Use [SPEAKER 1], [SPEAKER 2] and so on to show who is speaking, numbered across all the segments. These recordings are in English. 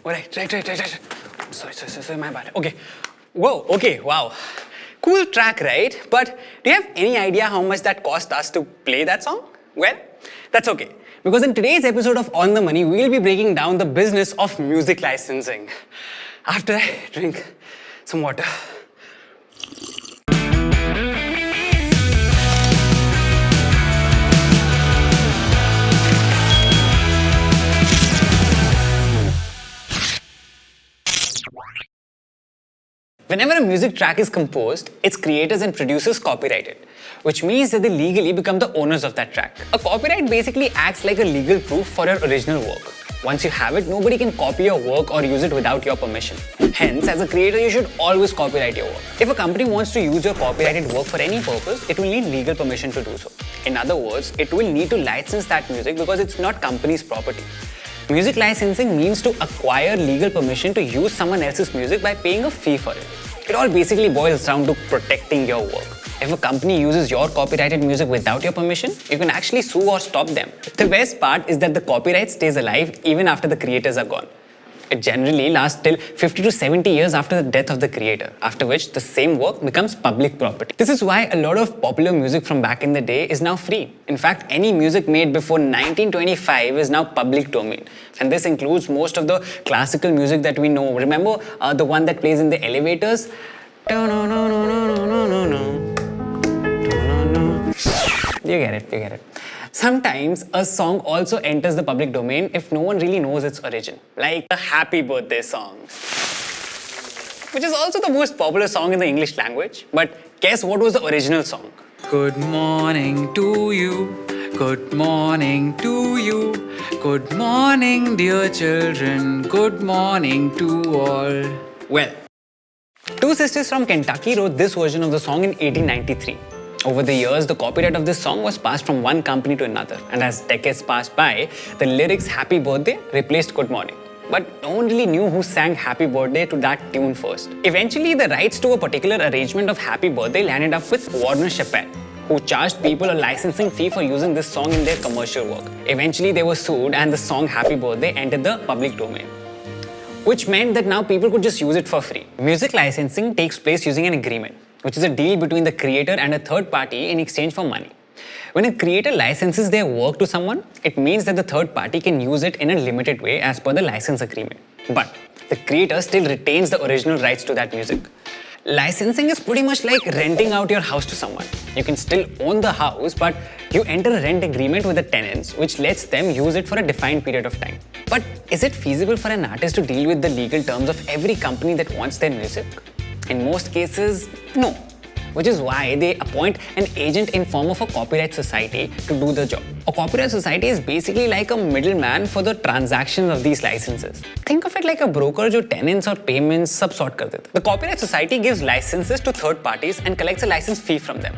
[SPEAKER 1] Right. Sorry, my bad. Okay. Whoa, okay, wow. Cool track, right? But do you have any idea how much that cost us to play that song? Well, that's okay. Because in today's episode of On the Money, we'll be breaking down the business of music licensing. After I drink some water. Whenever a music track is composed, its creators and producers copyright it, which means that they legally become the owners of that track. A copyright basically acts like a legal proof for your original work. Once you have it, nobody can copy your work or use it without your permission. Hence, as a creator, you should always copyright your work. If a company wants to use your copyrighted work for any purpose, it will need legal permission to do so. In other words, it will need to license that music because it's not company's property. Music licensing means to acquire legal permission to use someone else's music by paying a fee for it. It all basically boils down to protecting your work. If a company uses your copyrighted music without your permission, you can actually sue or stop them. The best part is that the copyright stays alive even after the creators are gone. It generally lasts till 50 to 70 years after the death of the creator, after which the same work becomes public property. This is why a lot of popular music from back in the day is now free. In fact, any music made before 1925 is now public domain. And this includes most of the classical music that we know. Remember the one that plays in the elevators? You get it. Sometimes a song also enters the public domain if no one really knows its origin, like a happy birthday song, which is also the most popular song in the English language. But guess what was the original song?
[SPEAKER 2] Good morning to you. Good morning to you. Good morning, dear children. Good morning to all.
[SPEAKER 1] Well, two sisters from Kentucky wrote this version of the song in 1893. Over the years, the copyright of this song was passed from one company to another, and as decades passed by, the lyrics Happy Birthday replaced Good Morning. But no one really knew who sang Happy Birthday to that tune first. Eventually, the rights to a particular arrangement of Happy Birthday landed up with Warner Chappell, who charged people a licensing fee for using this song in their commercial work. Eventually, they were sued and the song Happy Birthday entered the public domain, which meant that now people could just use it for free. Music licensing takes place using an agreement, which is a deal between the creator and a third party in exchange for money. When a creator licenses their work to someone, it means that the third party can use it in a limited way as per the license agreement. But the creator still retains the original rights to that music. Licensing is pretty much like renting out your house to someone. You can still own the house, but you enter a rent agreement with the tenants, which lets them use it for a defined period of time. But is it feasible for an artist to deal with the legal terms of every company that wants their music? In most cases, no. Which is why they appoint an agent in form of a copyright society to do the job. A copyright society is basically like a middleman for the transactions of these licenses. Think of it like a broker जो tenants or payments सब sort कर देता है. The copyright society gives licenses to third parties and collects a license fee from them.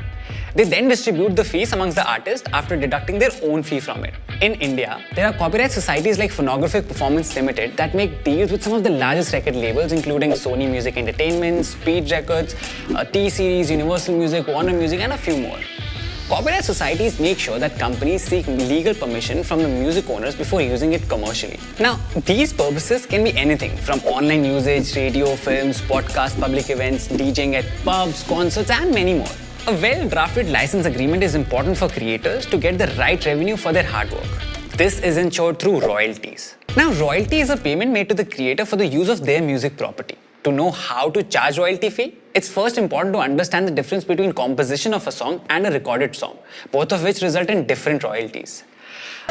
[SPEAKER 1] They then distribute the fees amongst the artists after deducting their own fee from it. In India, there are copyright societies like Phonographic Performance Limited that make deals with some of the largest record labels including Sony Music Entertainment, Speed Records, T-Series, Universal Music, Warner Music and a few more. Copyright societies make sure that companies seek legal permission from the music owners before using it commercially. Now, these purposes can be anything from online usage, radio, films, podcasts, public events, DJing at pubs, concerts and many more. A well-drafted license agreement is important for creators to get the right revenue for their hard work. This is ensured through royalties. Now, royalty is a payment made to the creator for the use of their music property. To know how to charge royalty fee, it's first important to understand the difference between composition of a song and a recorded song, both of which result in different royalties.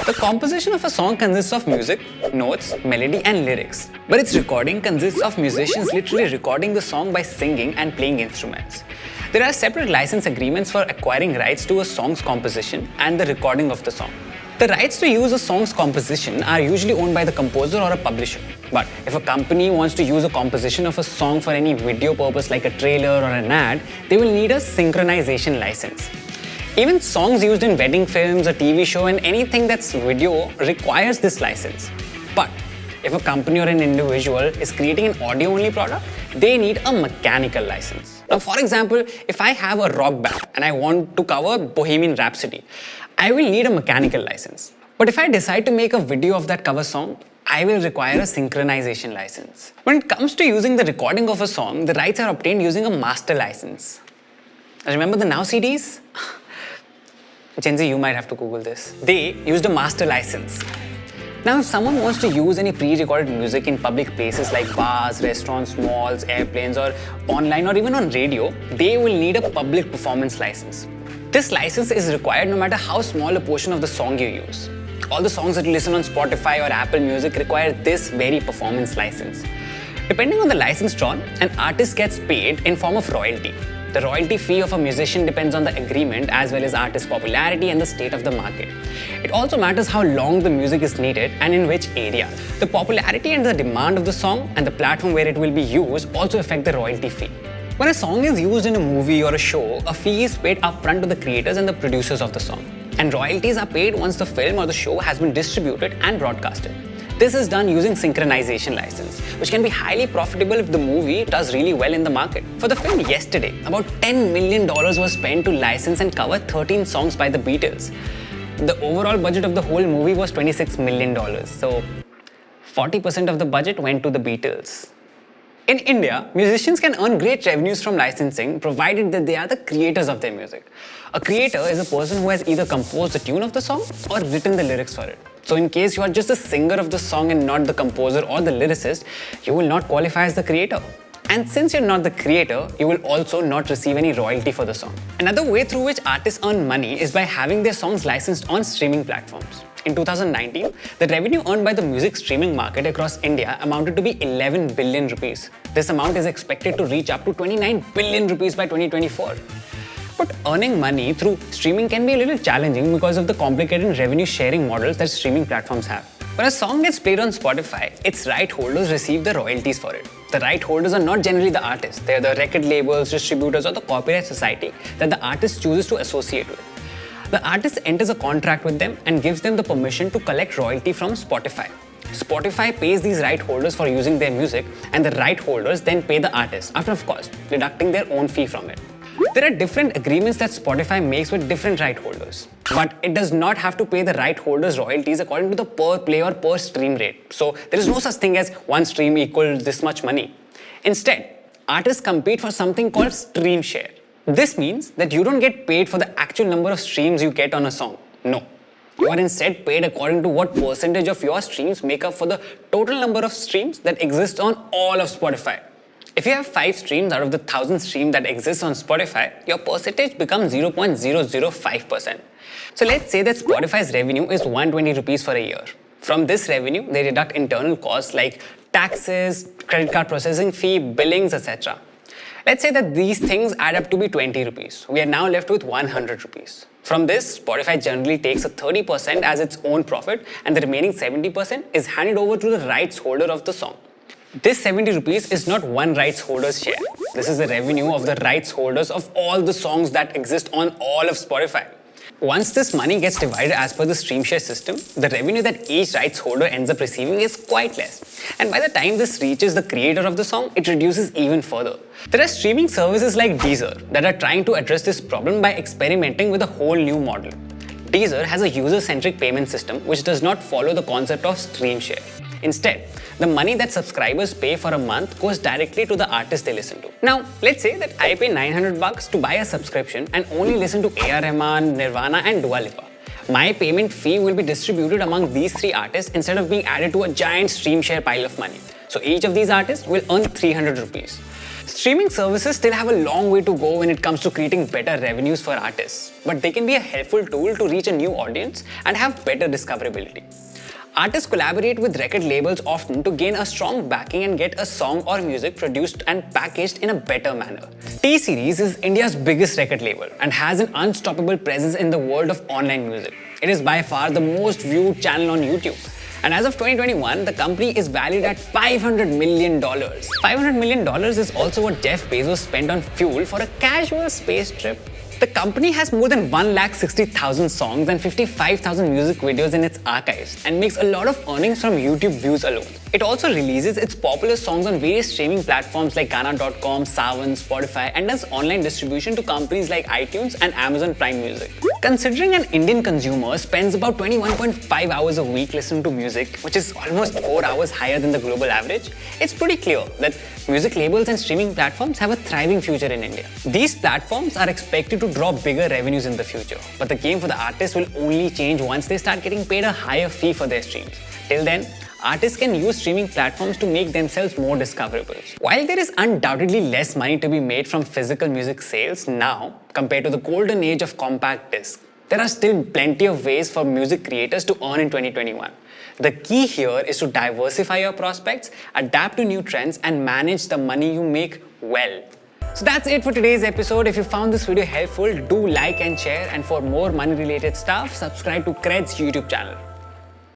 [SPEAKER 1] The composition of a song consists of music, notes, melody and lyrics. But its recording consists of musicians literally recording the song by singing and playing instruments. There are separate license agreements for acquiring rights to a song's composition and the recording of the song. The rights to use a song's composition are usually owned by the composer or a publisher. But if a company wants to use a composition of a song for any video purpose like a trailer or an ad, they will need a synchronization license. Even songs used in wedding films, a TV show and anything that's video requires this license. But if a company or an individual is creating an audio-only product, they need a mechanical license. Now, for example, if I have a rock band and I want to cover Bohemian Rhapsody, I will need a mechanical license. But if I decide to make a video of that cover song, I will require a synchronization license. When it comes to using the recording of a song, the rights are obtained using a master license. Remember the Now CDs? Gen Z, you might have to Google this. They used a master license. Now, if someone wants to use any pre-recorded music in public places like bars, restaurants, malls, airplanes, or online or even on radio, they will need a public performance license. This license is required no matter how small a portion of the song you use. All the songs that you listen on Spotify or Apple Music require this very performance license. Depending on the license drawn, an artist gets paid in form of royalty. The royalty fee of a musician depends on the agreement as well as artist's popularity and the state of the market. It also matters how long the music is needed and in which area. The popularity and the demand of the song and the platform where it will be used also affect the royalty fee. When a song is used in a movie or a show, a fee is paid upfront to the creators and the producers of the song. And royalties are paid once the film or the show has been distributed and broadcasted. This is done using synchronization license, which can be highly profitable if the movie does really well in the market. For the film Yesterday, about $10 million was spent to license and cover 13 songs by the Beatles. The overall budget of the whole movie was $26 million, so 40% of the budget went to the Beatles. In India, musicians can earn great revenues from licensing provided that they are the creators of their music. A creator is a person who has either composed the tune of the song or written the lyrics for it. So in case you are just a singer of the song and not the composer or the lyricist, you will not qualify as the creator. And since you're not the creator, you will also not receive any royalty for the song. Another way through which artists earn money is by having their songs licensed on streaming platforms. In 2019, the revenue earned by the music streaming market across India amounted to be 11 billion rupees. This amount is expected to reach up to 29 billion rupees by 2024. But earning money through streaming can be a little challenging because of the complicated revenue sharing models that streaming platforms have. When a song gets played on Spotify, its right holders receive the royalties for it. The right holders are not generally the artists. They are the record labels, distributors, or the copyright society that the artist chooses to associate with. The artist enters a contract with them and gives them the permission to collect royalty from Spotify. Spotify pays these right holders for using their music, and the right holders then pay the artist, after of course deducting their own fee from it. There are different agreements that Spotify makes with different right holders, but it does not have to pay the right holders royalties according to the per play or per stream rate. So there is no such thing as one stream equals this much money. Instead, artists compete for something called stream share. This means that you don't get paid for the actual number of streams you get on a song. No. You are instead paid according to what percentage of your streams make up for the total number of streams that exist on all of Spotify. If you have 5 streams out of the 1,000 streams that exist on Spotify, your percentage becomes 0.005%. So let's say that Spotify's revenue is 120 rupees for a year. From this revenue, they deduct internal costs like taxes, credit card processing fee, billings, etc. Let's say that these things add up to be 20 rupees. We are now left with 100 rupees. From this, Spotify generally takes a 30% as its own profit, and the remaining 70% is handed over to the rights holder of the song. This 70 rupees is not one rights holder's share. This is the revenue of the rights holders of all the songs that exist on all of Spotify. Once this money gets divided as per the stream share system, the revenue that each rights holder ends up receiving is quite less. And by the time this reaches the creator of the song, it reduces even further. There are streaming services like Deezer that are trying to address this problem by experimenting with a whole new model. Deezer has a user-centric payment system which does not follow the concept of stream share. Instead, the money that subscribers pay for a month goes directly to the artist they listen to. Now, let's say that I pay $900 to buy a subscription and only listen to A.R. Rahman, Nirvana and Dua Lipa. My payment fee will be distributed among these 3 artists instead of being added to a giant stream share pile of money. So each of these artists will earn 300 rupees. Streaming services still have a long way to go when it comes to creating better revenues for artists, but they can be a helpful tool to reach a new audience and have better discoverability. Artists collaborate with record labels often to gain a strong backing and get a song or music produced and packaged in a better manner. T-Series is India's biggest record label and has an unstoppable presence in the world of online music. It is by far the most viewed channel on YouTube. And as of 2021, the company is valued at $500 million. $500 million is also what Jeff Bezos spent on fuel for a casual space trip. The company has more than 160,000 songs and 55,000 music videos in its archives and makes a lot of earnings from YouTube views alone. It also releases its popular songs on various streaming platforms like Gaana.com, Saavn, Spotify, and does online distribution to companies like iTunes and Amazon Prime Music. Considering an Indian consumer spends about 21.5 hours a week listening to music, which is almost 4 hours higher than the global average, it's pretty clear that music labels and streaming platforms have a thriving future in India. These platforms are expected to draw bigger revenues in the future, but the game for the artists will only change once they start getting paid a higher fee for their streams. Till then, artists can use streaming platforms to make themselves more discoverable. While there is undoubtedly less money to be made from physical music sales now compared to the golden age of compact disc, there are still plenty of ways for music creators to earn in 2021. The key here is to diversify your prospects, adapt to new trends, and manage the money you make well. So that's it for today's episode. If you found this video helpful, do like and share. And for more money-related stuff, subscribe to CRED's YouTube channel.